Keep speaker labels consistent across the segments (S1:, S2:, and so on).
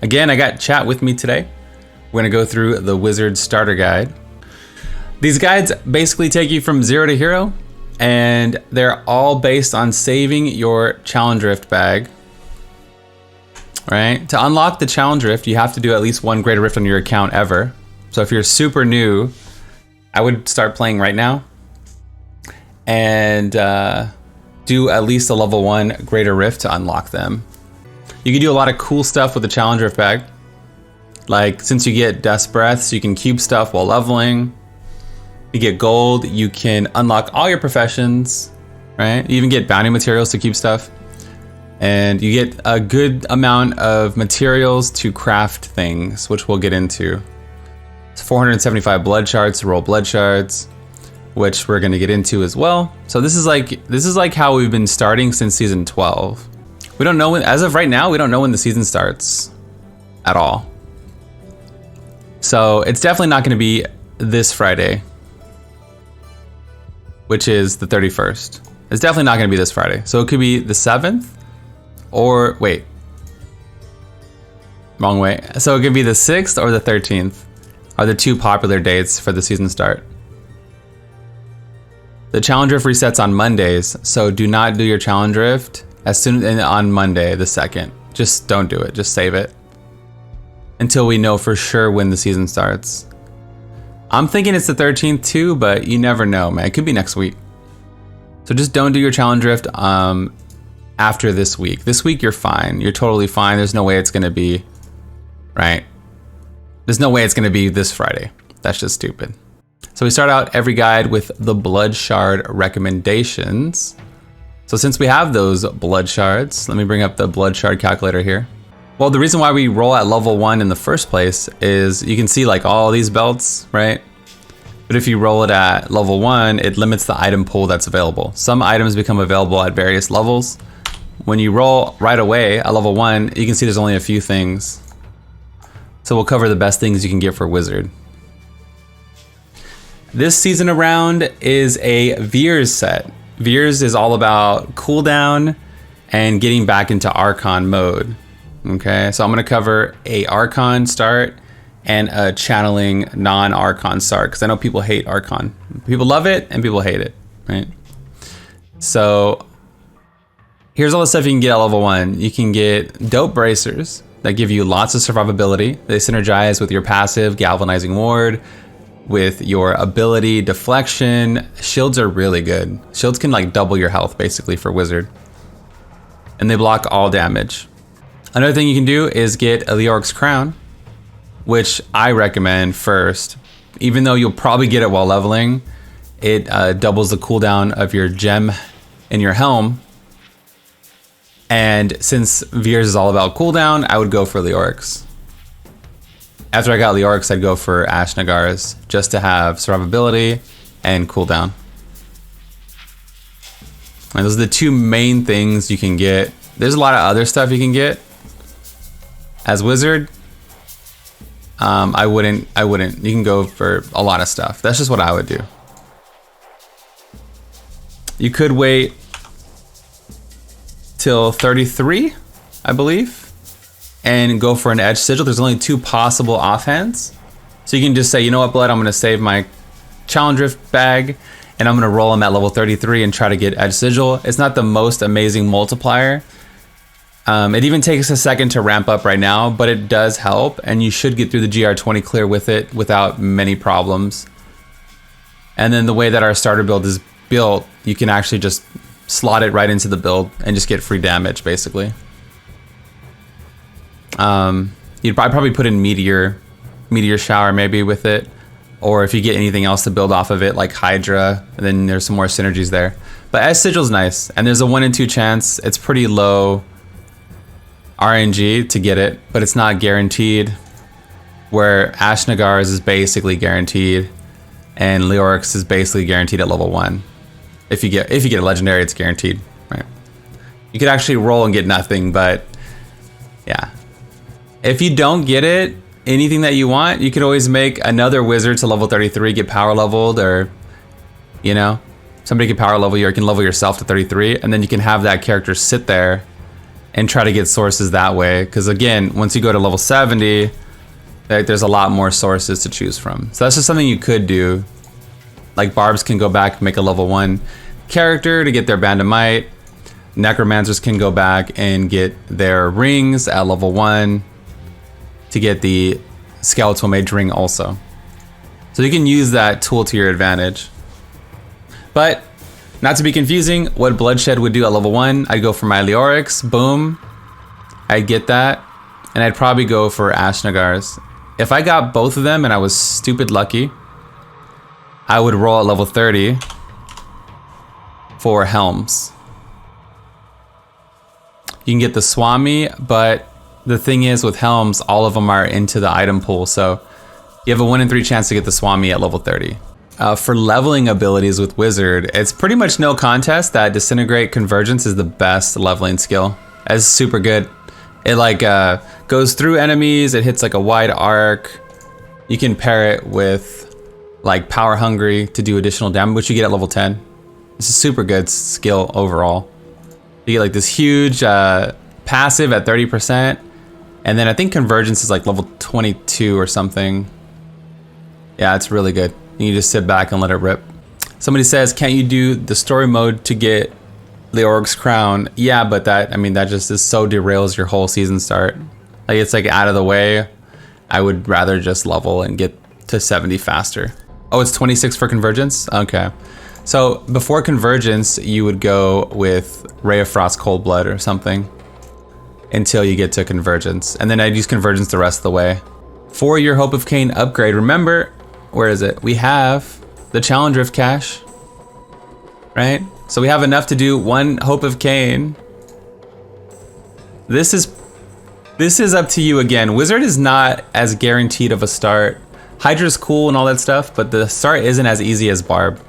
S1: Again, I got chat with me today. We're gonna go through the Wizard Starter Guide. These guides basically take you from 0 to hero, and they're all based on saving your Challenge Rift bag. Right? To unlock the Challenge Rift, you have to do at least 1 Greater Rift on your account ever. So if you're super new, I would start playing right now and do at least a level 1 Greater Rift to unlock them. You can do a lot of cool stuff with the Challenge Rift bag. Like, since you get Death's Breaths, you can cube stuff while leveling. You get gold, you can unlock all your professions, right? You even get bounty materials to cube stuff. And you get a good amount of materials to craft things, which we'll get into. It's 475 blood shards to roll blood shards, which we're gonna get into as well. So this is like how we've been starting since season 12. We don't know when, as of right now, we don't know when the season starts at all. So it's definitely not gonna be this Friday, which is the 31st. It's definitely not gonna be this Friday. So it could be the 7th or, wait, wrong way. So it could be the 6th or the 13th are the 2 popular dates for the season start. The Challenge Rift resets on Mondays, so do not do your Challenge Rift on Monday, the 2nd. Just don't do it, just save it until we know for sure when the season starts. I'm thinking it's the 13th too, but you never know, man. It could be next week. So just don't do your Challenge Rift after this week. This week you're fine. You're totally fine. There's no way it's gonna be, right? There's no way it's gonna be this Friday. That's just stupid. So we start out every guide with the blood shard recommendations. So since we have those blood shards, let me bring up the blood shard calculator here. Well, the reason why we roll at level 1 in the first place is you can see like all these belts, right? But if you roll it at level 1, it limits the item pool that's available. Some items become available at various levels. When you roll right away at level 1, you can see there's only a few things. So we'll cover the best things you can get for Wizard. This season around is a Veers set. Veers is all about cooldown and getting back into Archon mode. Okay, so I'm gonna cover a Archon start and a channeling non-Archon start, because I know people hate Archon. People love it and people hate it, right? So here's all the stuff you can get at level 1. You can get dope bracers that give you lots of survivability. They synergize with your passive galvanizing ward, with your ability deflection. Shields are really good. Shields can like double your health basically for Wizard, and they block all damage. Another thing you can do is get a Leoric's Crown, which I recommend first. Even though you'll probably get it while leveling, it doubles the cooldown of your gem in your helm. And since Veers is all about cooldown, I would go for Leoric's. After I got Leoric's, I'd go for Ashnagar's, just to have survivability and cooldown. And those are the 2 main things you can get. There's a lot of other stuff you can get as Wizard. I wouldn't. You can go for a lot of stuff. That's just what I would do. You could wait till 33, I believe, and go for an Edge Sigil. There's only 2 possible offhands. So you can just say, you know what, Bludd, I'm gonna save my Challenge Rift bag and I'm gonna roll them at level 33 and try to get Edge Sigil. It's not the most amazing multiplier. It even takes a second to ramp up right now, but it does help, and you should get through the GR20 clear with it without many problems. And then the way that our starter build is built, you can actually just slot it right into the build and just get free damage, basically. You'd probably put in Meteor Shower maybe with it, or if you get anything else to build off of it, like Hydra, then there's some more synergies there. But Edge Sigil's nice, and there's a 1 in 2 chance. It's pretty low RNG to get it, but it's not guaranteed, where Ashnagar's is basically guaranteed and Leoric's is basically guaranteed at level 1. If you get a legendary, it's guaranteed, right? You could actually roll and get nothing, but yeah. If you don't get it, anything that you want, you could always make another Wizard to level 33, get power leveled, or, you know, somebody can power level you, or you can level yourself to 33, and then you can have that character sit there and try to get sources that way. Because again, once you go to level 70, there's a lot more sources to choose from. So that's just something you could do. Like Barbs can go back and make a level 1 character to get their Band of Might. Necromancers can go back and get their rings at level 1 to get the Skeletal Mage ring also. So you can use that tool to your advantage. But not to be confusing, what Bluddshed would do at level 1, I'd go for my Leorix, boom, I'd get that, and I'd probably go for Ashnagars. If I got both of them and I was stupid lucky, I would roll at level 30 for Helms. You can get the Swami, but the thing is with Helms, all of them are into the item pool, so you have a 1 in 3 chance to get the Swami at level 30. For leveling abilities with Wizard, it's pretty much no contest that Disintegrate Convergence is the best leveling skill. It's super good. It like goes through enemies, it hits like a wide arc. You can pair it with like Power Hungry to do additional damage, which you get at level 10. It's a super good skill overall. You get like this huge passive at 30%, and then I think Convergence is like level 22 or something. Yeah, it's really good. You just sit back and let it rip. Somebody says, can't you do the story mode to get Leoric's crown? Yeah, but that just is so derails your whole season start. Like it's like out of the way. I would rather just level and get to 70 faster. Oh, it's 26 for Convergence? Okay. So before Convergence, you would go with Ray of Frost Cold Blood or something until you get to Convergence. And then I'd use Convergence the rest of the way. For your Hope of Cain upgrade, remember, where is it? We have the Challenge Rift cache, right? So we have enough to do 1 Hope of Cain. This is up to you again. Wizard is not as guaranteed of a start. Hydra's cool and all that stuff, but the start isn't as easy as Barb.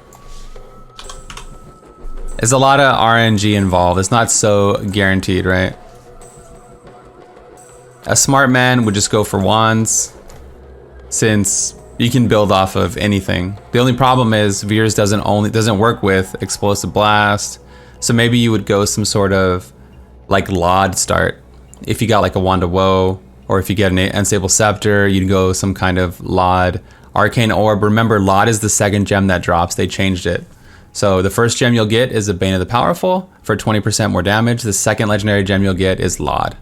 S1: There's a lot of RNG involved. It's not so guaranteed, right? A smart man would just go for wands, since you can build off of anything. The only problem is Veers doesn't work with Explosive Blast, so maybe you would go some sort of like Lod start. If you got like a Wand of Woe, or if you get an Unstable Scepter, you'd go some kind of Lod. Arcane Orb, remember Lod is the 2nd gem that drops, they changed it. So the first gem you'll get is a Bane of the Powerful for 20% more damage. The 2nd legendary gem you'll get is Lod.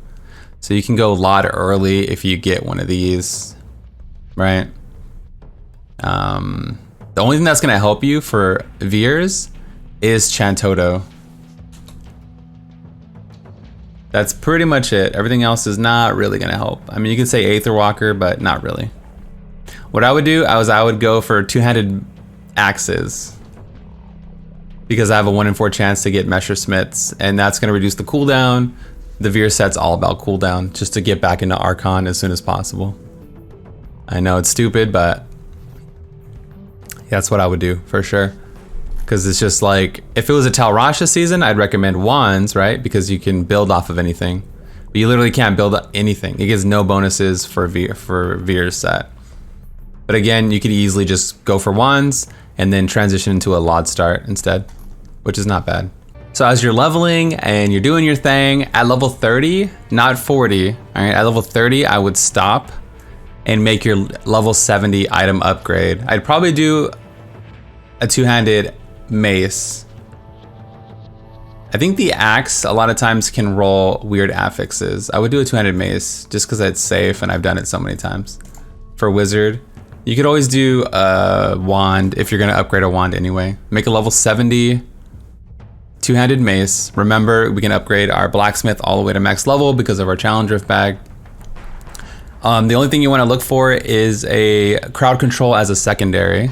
S1: So you can go Lod early if you get one of these, right? The only thing that's gonna help you for Veers is Chantoto. That's pretty much it. Everything else is not really gonna help. I mean, you could say Aetherwalker, but not really. What I would do is I would go for 2-handed axes, because I have a 1 in 4 chance to get Messersmiths, and that's gonna reduce the cooldown. The Veer set's all about cooldown, just to get back into Archon as soon as possible. I know it's stupid, but that's what I would do for sure. Because it's just like, if it was a Tal Rasha season, I'd recommend wands, right? Because you can build off of anything. But you literally can't build anything. It gives no bonuses for Veer's set. But again, you could easily just go for wands and then transition into a Lod start instead, which is not bad. So as you're leveling and you're doing your thing, at level 30, not 40, all right, at level 30, I would stop and make your level 70 item upgrade. I'd probably do a 2-handed mace. I think the axe a lot of times can roll weird affixes. I would do a 2-handed mace just because it's safe and I've done it so many times. For Wizard, you could always do a wand if you're gonna upgrade a wand anyway. Make a level 70 2-handed mace. Remember, we can upgrade our blacksmith all the way to max level because of our challenge rift bag. The only thing you want to look for is a crowd control as a secondary.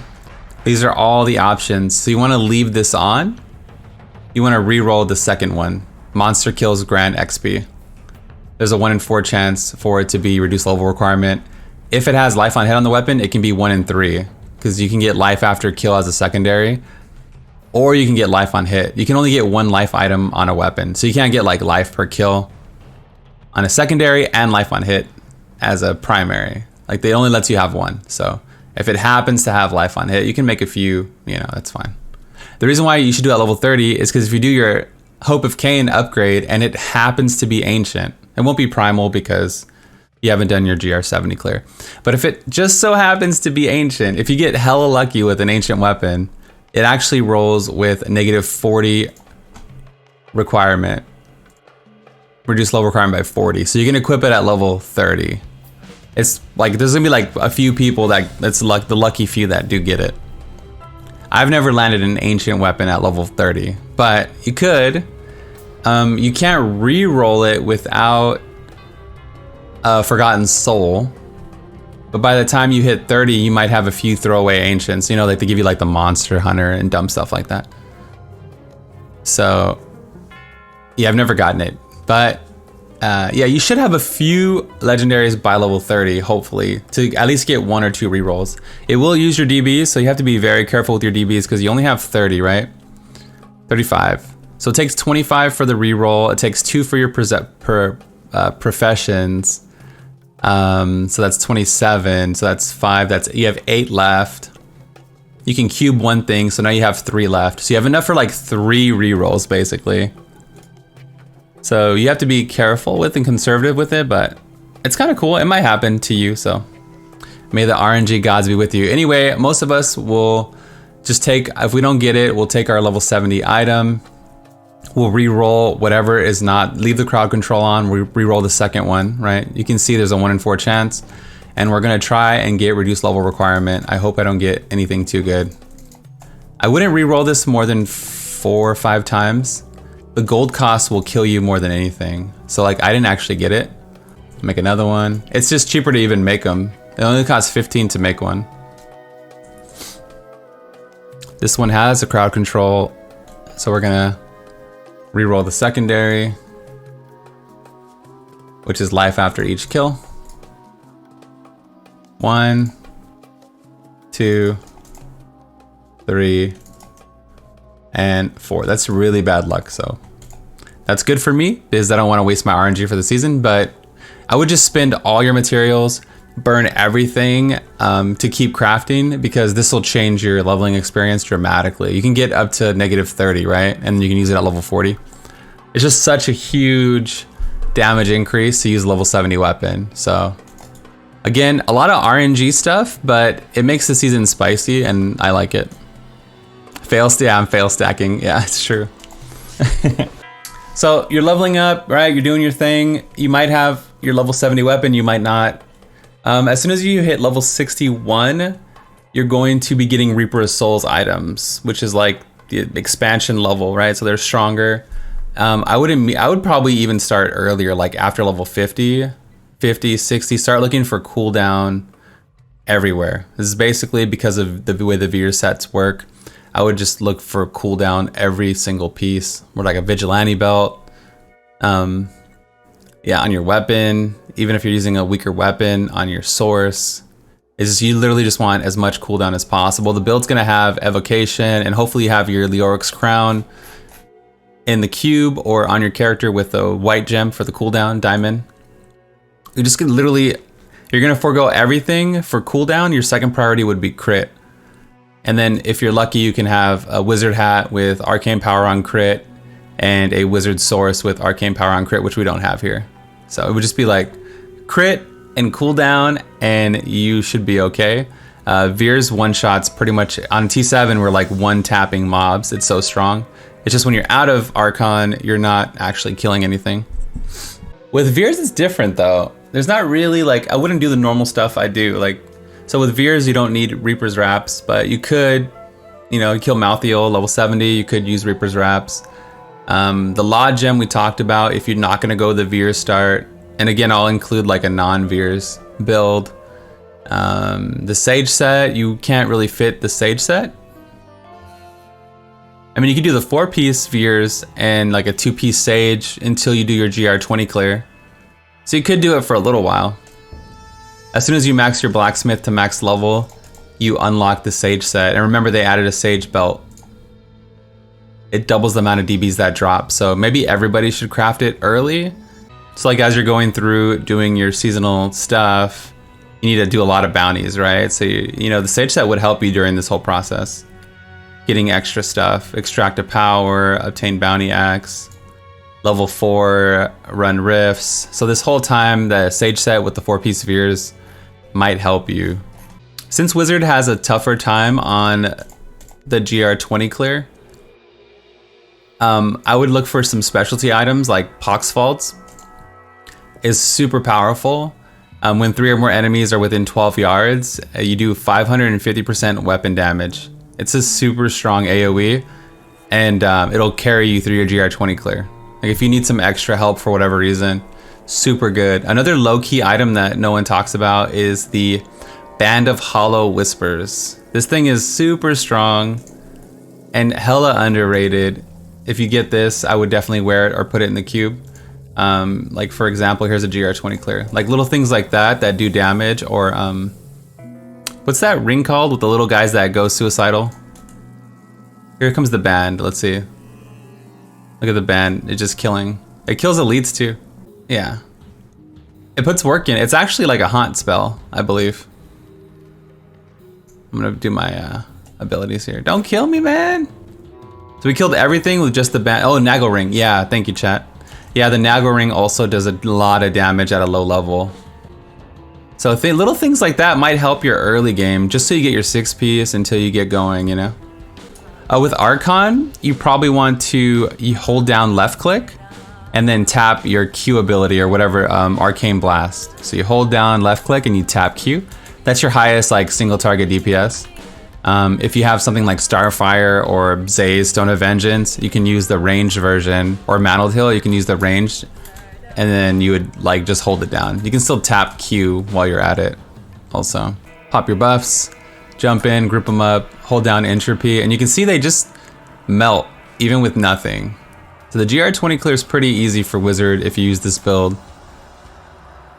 S1: These are all the options. So you want to leave this on. You want to re-roll the second one. Monster kills grant XP. There's a 1 in 4 chance for it to be reduced level requirement. If it has life on hit on the weapon, it can be 1 in 3 because you can get life after kill as a secondary, or you can get life on hit. You can only get 1 life item on a weapon, so you can't get like life per kill on a secondary and life on hit as a primary. Like they only lets you have 1. So if it happens to have life on hit, you can make a few, you know, that's fine. The reason why you should do it at level 30 is because if you do your Hope of Cain upgrade and it happens to be ancient, it won't be primal because you haven't done your GR70 clear. But if it just so happens to be ancient, if you get hella lucky with an ancient weapon, it actually rolls with a -40 requirement. Reduce level requirement by 40. So you can equip it at level 30. It's like, there's gonna be like a few people that's like the lucky few that do get it. I've never landed an ancient weapon at level 30, but you could. You can't re-roll it without a Forgotten Soul. But by the time you hit 30, you might have a few throwaway ancients. You know, like they give you like the Monster Hunter and dumb stuff like that. So, yeah, I've never gotten it. But, yeah, you should have a few legendaries by level 30, hopefully, to at least get 1 or 2 rerolls. It will use your DBs, so you have to be very careful with your DBs because you only have 30, right? 35. So it takes 25 for the reroll. It takes 2 for your professions. So that's 27. So that's 5. You have 8 left. You can cube 1 thing, so now you have 3 left. So you have enough for like 3 rerolls, basically. So you have to be careful with and conservative with it, but it's kind of cool. It might happen to you, so may the RNG gods be with you. Anyway, most of us will just take, if we don't get it, we'll take our level 70 item. We'll re-roll whatever is not, leave the crowd control on, re-roll the second one, right? You can see there's a 1 in 4 chance, and we're gonna try and get reduced level requirement. I hope I don't get anything too good. I wouldn't re-roll this more than 4 or 5 times. The gold cost will kill you more than anything. So like, I didn't actually get it. Make another one. It's just cheaper to even make them. It only costs 15 to make one. This one has a crowd control, so we're gonna reroll the secondary, which is life after each kill. 1, 2, 3, and 4. That's really bad luck, so that's good for me because I don't want to waste my RNG for the season, but I would just spend all your materials, burn everything to keep crafting, because this will change your leveling experience dramatically. You can get up to -30, right? And you can use it at level 40. It's just such a huge damage increase to use a level 70 weapon. So again, a lot of RNG stuff, but it makes the season spicy and I like it. I'm fail stacking. Yeah, it's true. So you're leveling up, right? You're doing your thing. You might have your level 70 weapon, you might not. As soon as you hit level 61, you're going to be getting Reaper of Souls items, which is like the expansion level, right? So they're stronger. I would probably even start earlier, like after level 50, 60, start looking for cooldown everywhere. This is basically because of the way the Veer sets work. I would just look for cooldown every single piece, or like a vigilante belt. Yeah, on your weapon, even if you're using a weaker weapon, on your source. It's just, you literally just want as much cooldown as possible. The build's gonna have evocation, and hopefully you have your Leoric's crown in the cube or on your character with a white gem for the cooldown diamond. You just can literally, you're gonna forego everything for cooldown. Your second priority would be crit. And then if you're lucky, you can have a wizard hat with arcane power on crit and a wizard source with arcane power on crit, which we don't have here. So it would just be like crit and cooldown and you should be okay. Veer's one shots pretty much on T7, we're like one tapping mobs. It's so strong. It's just when you're out of Archon, you're not actually killing anything. With Veer's, it's different though. There's not really like, I wouldn't do the normal stuff I do. Like, so with Veer's, you don't need Reaper's Wraps, but you could, you know, kill Malthael, level 70, you could use Reaper's Wraps. The Law Gem we talked about, if you're not gonna go the Veer start, and again, I'll include like a non-Veers build. The Sage set, you can't really fit the Sage set. I mean, you could do the 4-piece Veers and like a 2-piece Sage until you do your GR20 clear. So you could do it for a little while. As soon as you max your blacksmith to max level, you unlock the Sage set. And remember, they added a Sage belt. It doubles the amount of DBs that drop. So maybe everybody should craft it early. So like as you're going through doing your seasonal stuff, you need to do a lot of bounties, right? So you know, the Sage set would help you during this whole process. getting extra stuff. Extract a power, obtain bounty axe, level 4, run rifts. So this whole time, the Sage set with the 4-piece spheres might help you. Since Wizard has a tougher time on the GR20 clear, I would look for some specialty items like Pox Faults. Is super powerful. When 3 or more enemies are within 12 yards, you do 550% weapon damage. It's a super strong AoE, and it'll carry you through your GR20 clear. Like if you need some extra help for whatever reason, super good. Another low-key item that no one talks about is the Band of Hollow Whispers. This thing is super strong and hella underrated. If you get this, I would definitely wear it or put it in the cube. Like for example, here's a GR20 clear. Like little things like that that do damage, or what's that ring called with the little guys that go suicidal? Here comes the band, let's see. Look at the band, it's just killing. It kills elites too. Yeah. It puts work in. It's actually like a haunt spell, I believe. I'm gonna do my abilities here. Don't kill me, man. So we killed everything with just the band. Oh, Naggle Ring. Yeah, thank you, chat. Yeah, the Naggle Ring also does a lot of damage at a low level. So little things like that might help your early game, just so you get your 6-piece until you get going, you know? With Archon, you probably want to hold down left click and then tap your Q ability or whatever, Arcane Blast. So you hold down left click and you tap Q. That's your highest like single target DPS. If you have something like Starfire or Zay's Stone of Vengeance, you can use the ranged version, or Mantled Hill, you can use the ranged, and then you would like just hold it down. You can still tap Q while you're at it also. Pop your buffs, jump in, group them up, hold down Entropy, and you can see they just melt even with nothing. So the GR20 clear is pretty easy for Wizard if you use this build.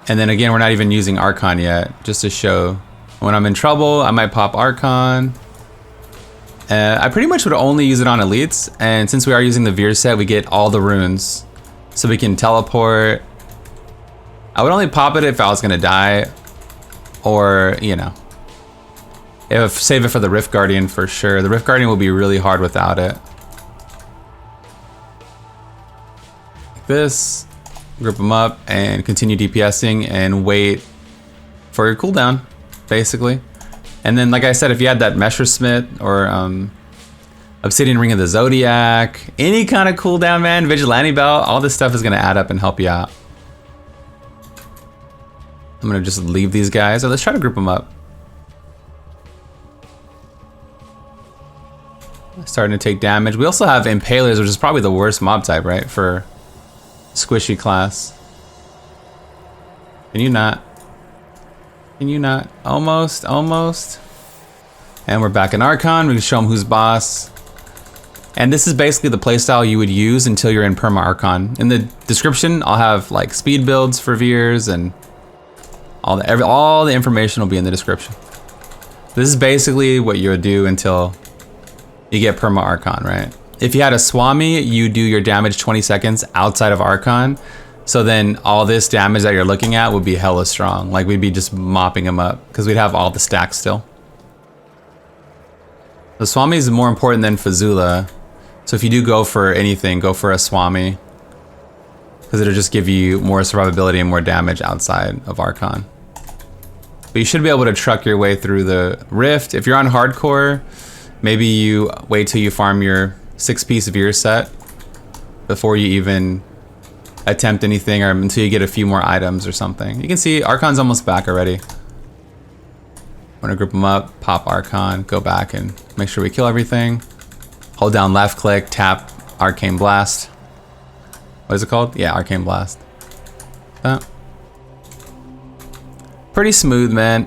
S1: And then again, we're not even using Archon yet, just to show. When I'm in trouble, I might pop Archon. I pretty much would only use it on elites, and since we are using the Veer set, we get all the runes. So we can teleport. I would only pop it if I was gonna die, or, you know. Save it for the Rift Guardian for sure. The Rift Guardian will be really hard without it. Like this. Group them up and continue DPSing and wait for your cooldown, basically. And then, like I said, if you had that Messersmith or Obsidian Ring of the Zodiac, any kind of cooldown, man, Vigilante Belt, all this stuff is gonna add up and help you out. I'm gonna just leave these guys, or let's try to group them up. Starting to take damage. We also have Impalers, which is probably the worst mob type, right, for squishy class. Can you not? Can you not? Almost, almost. And we're back in Archon. We can show them who's boss. And this is basically the playstyle you would use until you're in Perma Archon. In the description, I'll have like speed builds for Veers, and all the information will be in the description. This is basically what you would do until you get Perma Archon, right? If you had a Swami, you do your damage 20 seconds outside of Archon. So then all this damage that you're looking at would be hella strong. Like we'd be just mopping them up because we'd have all the stacks still. The Swami is more important than Fazula. So if you do go for anything, go for a Swami, because it'll just give you more survivability and more damage outside of Archon. But you should be able to truck your way through the Rift. If you're on hardcore, maybe you wait till you farm your 6-piece Veer set before you even attempt anything, or until you get a few more items or something. You can see Archon's almost back already. I'm gonna group them up, pop Archon, go back and make sure we kill everything. Hold down left click, tap Arcane Blast. What is it called? Yeah, Arcane Blast. Pretty smooth, man.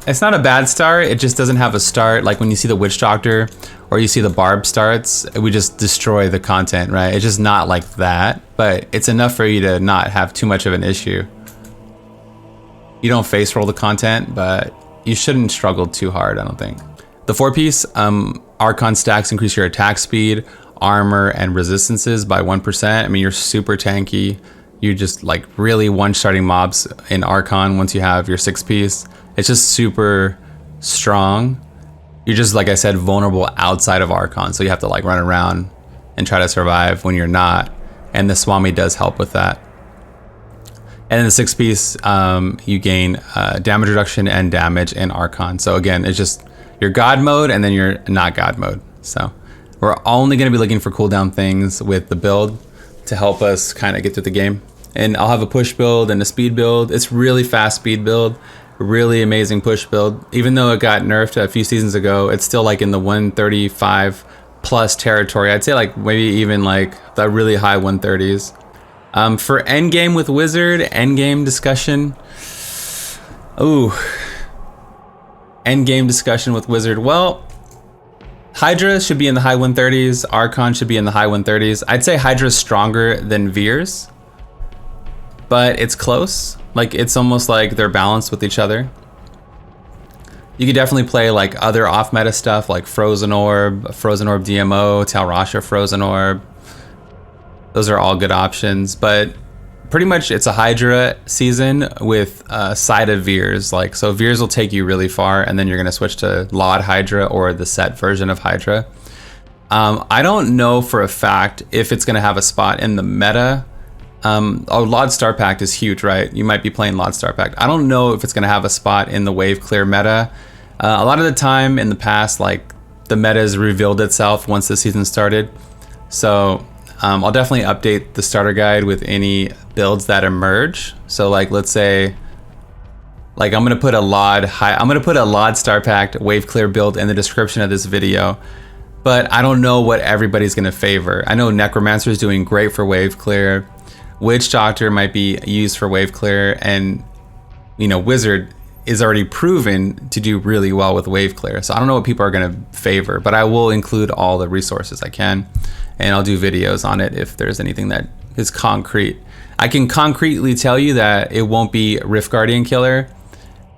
S1: It's not a bad start, it just doesn't have a start. Like when you see the Witch Doctor or you see the Barb starts, we just destroy the content, right? It's just not like that, but it's enough for you to not have too much of an issue. You don't face roll the content, but you shouldn't struggle too hard, I don't think. The 4-piece Archon stacks increase your attack speed, armor, and resistances by 1%. I mean, you're super tanky. You just like really one-shotting mobs in Archon once you have your 6-piece. It's just super strong. you're just, like I said, vulnerable outside of Archon. So you have to like run around and try to survive when you're not. And the Swami does help with that. And in the 6 piece, you gain damage reduction and damage in Archon. So again, it's just your God mode and then you're not God mode. So we're only going to be looking for cooldown things with the build to help us kind of get through the game. And I'll have a push build and a speed build. It's really fast speed build, really amazing push build. Even though it got nerfed a few seasons ago, it's still like in the 135 plus territory. I'd say like maybe even like the really high 130s. For endgame with Wizard, endgame discussion. Ooh. Endgame discussion with Wizard. Well, Hydra should be in the high 130s. Archon should be in the high 130s. I'd say Hydra's stronger than Veers, but it's close. Like, it's almost like they're balanced with each other. You could definitely play like other off-meta stuff like Frozen Orb DMO, Tal Rasha Frozen Orb. Those are all good options, but pretty much it's a Hydra season with a side of Veers. Like, so Veers will take you really far, and then you're gonna switch to Lod Hydra or the set version of Hydra. I don't know for a fact if it's gonna have a spot in the meta. Lod Star Pact is huge, right? You might be playing Lod Star Pact. I don't know if it's gonna have a spot in the wave clear meta. A lot of the time in the past, like, the meta has revealed itself once the season started. So I'll definitely update the starter guide with any builds that emerge. So like, let's say, like I'm gonna put a Lod Star Pact wave clear build in the description of this video, but I don't know what everybody's gonna favor. I know Necromancer is doing great for wave clear. Witch Doctor might be used for wave clear, and you know, Wizard is already proven to do really well with wave clear. So I don't know what people are gonna favor, but I will include all the resources I can, and I'll do videos on it if there's anything that is concrete. I can concretely tell you that it won't be Rift Guardian Killer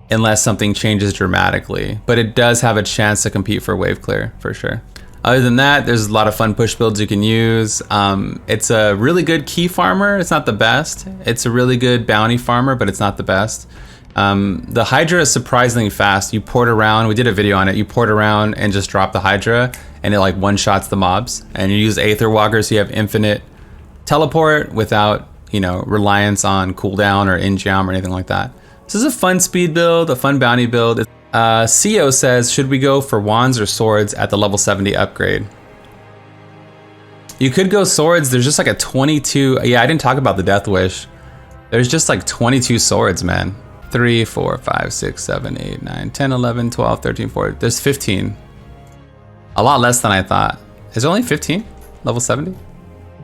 S1: unless something changes dramatically, but it does have a chance to compete for wave clear for sure. Other than that, there's a lot of fun push builds you can use. It's a really good key farmer. It's not the best. It's a really good bounty farmer, but it's not the best. The Hydra is surprisingly fast. You port around, we did a video on it. You port around and just drop the Hydra, and it like one-shots the mobs. And you use Aether Walker, so you have infinite teleport without, you know, reliance on cooldown or in-jam or anything like that. This is a fun speed build, a fun bounty build. CO says, should we go for wands or swords at the level 70 upgrade? You could go swords. There's just like a 22. Yeah, I didn't talk about the Death Wish. There's just like 22 swords, man. 3, 4, 5, 6, 7, 8, 9, 10, 11, 12, 13, 14. There's 15. A lot less than I thought. Is there only 15? Level 70?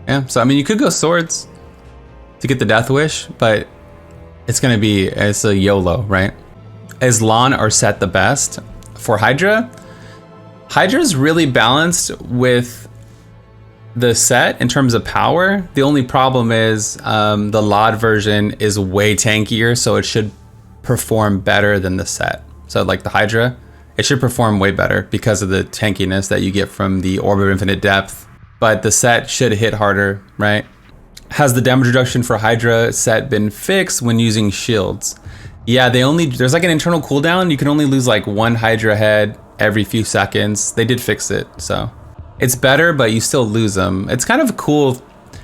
S1: Yeah, so I mean, you could go swords to get the Death Wish, but it's a YOLO, right? Is Lon or Set the best? For Hydra? Hydra's really balanced with the set in terms of power. The only problem is the Lod version is way tankier, so it should perform better than the set. So like the Hydra, it should perform way better because of the tankiness that you get from the Orb of Infinite Depth, but the set should hit harder, right? Has the damage reduction for Hydra set been fixed when using shields? Yeah, there's like an internal cooldown. You can only lose like one Hydra head every few seconds. They did fix it, so it's better, but you still lose them. It's kind of cool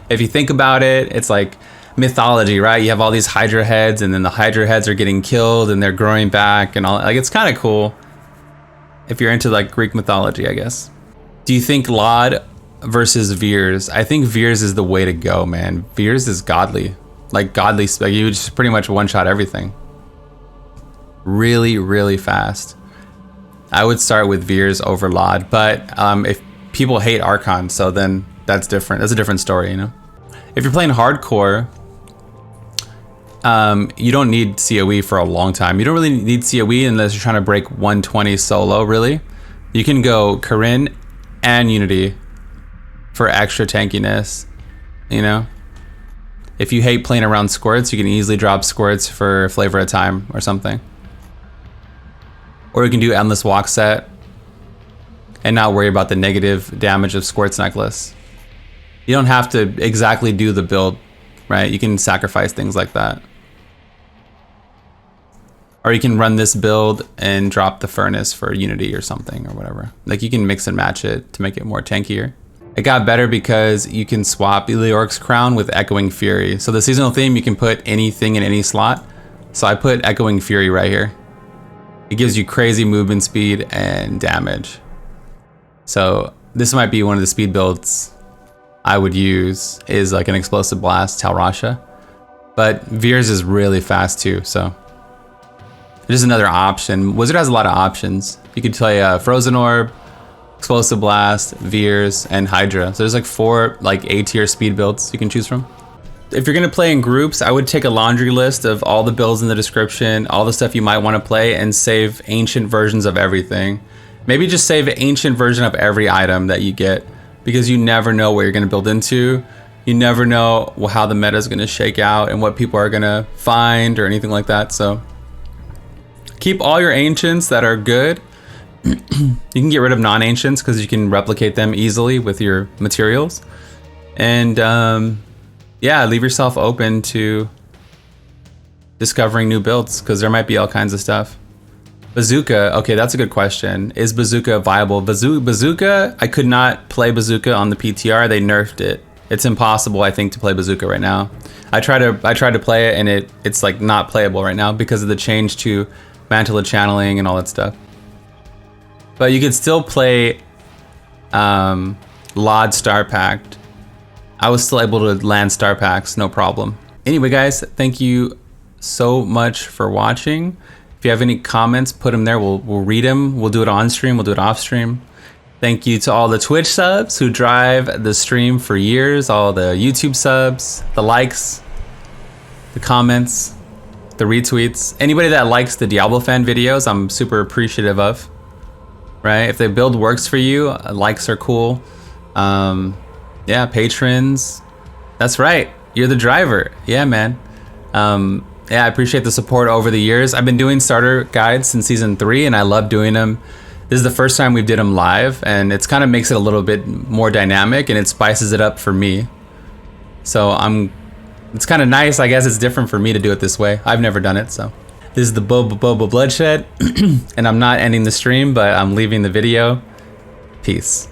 S1: if you think about it. It's like mythology, right? You have all these Hydra heads, and then the Hydra heads are getting killed and they're growing back and all. Like, it's kind of cool if you're into like Greek mythology, I guess. Do you think Lod versus Veers? I think Veers is the way to go, man. Veers is godly. Like you just pretty much one-shot everything. Really, really fast. I would start with Veers over Lod, but if people hate Archon, so then that's different. That's a different story, you know? If you're playing hardcore, you don't need COE for a long time. You don't really need COE unless you're trying to break 120 solo, really. You can go Corinne and Unity for extra tankiness, you know? If you hate playing around squirts, you can easily drop squirts for Flavor of Time or something. Or you can do Endless Walk set and not worry about the negative damage of Squirt's Necklace. You don't have to exactly do the build, right? You can sacrifice things like that. Or you can run this build and drop the furnace for Unity or something or whatever. Like you can mix and match it to make it more tankier. It got better because you can swap Leoric's Crown with Echoing Fury. So the seasonal theme, you can put anything in any slot. So I put Echoing Fury right here. It gives you crazy movement speed and damage. So this might be one of the speed builds I would use, is like an Explosive Blast, Talrasha. But Veers is really fast too, so. There's another option. Wizard has a lot of options. You could play Frozen Orb, Explosive Blast, Veers, and Hydra. So there's like 4 like A-tier speed builds you can choose from. If you're gonna play in groups, I would take a laundry list of all the builds in the description, all the stuff you might want to play, and save ancient versions of everything. Maybe just save an ancient version of every item that you get, because you never know what you're gonna build into. You never know how the meta is gonna shake out and what people are gonna find or anything like that. So keep all your ancients that are good. You can get rid of non-ancients because you can replicate them easily with your materials. And yeah, leave yourself open to discovering new builds because there might be all kinds of stuff. Bazooka, okay, that's a good question. Is Bazooka viable? Bazooka, I could not play Bazooka on the PTR. They nerfed it. It's impossible, I think, to play Bazooka right now. I tried to play it and it's like not playable right now because of the change to Mantle of Channeling and all that stuff. But you could still play Lod Star Pact. I was still able to land Star Packs, no problem. Anyway, guys, thank you so much for watching. If you have any comments, put them there. We'll read them. We'll do it on stream. We'll do it off stream. Thank you to all the Twitch subs who drive the stream for years. All the YouTube subs, the likes, the comments, the retweets. Anybody that likes the Diablo fan videos, I'm super appreciative of. Right? If the build works for you, likes are cool. Yeah, patrons. That's right. You're the driver. Yeah, man. Yeah, I appreciate the support over the years. I've been doing starter guides since season 3, and I love doing them. This is the first time we did them live, and it's kind of makes it a little bit more dynamic, and it spices it up for me. So it's kind of nice. I guess it's different for me to do it this way. I've never done it, so. This is the Bluddshed, and I'm not ending the stream, but I'm leaving the video. Peace.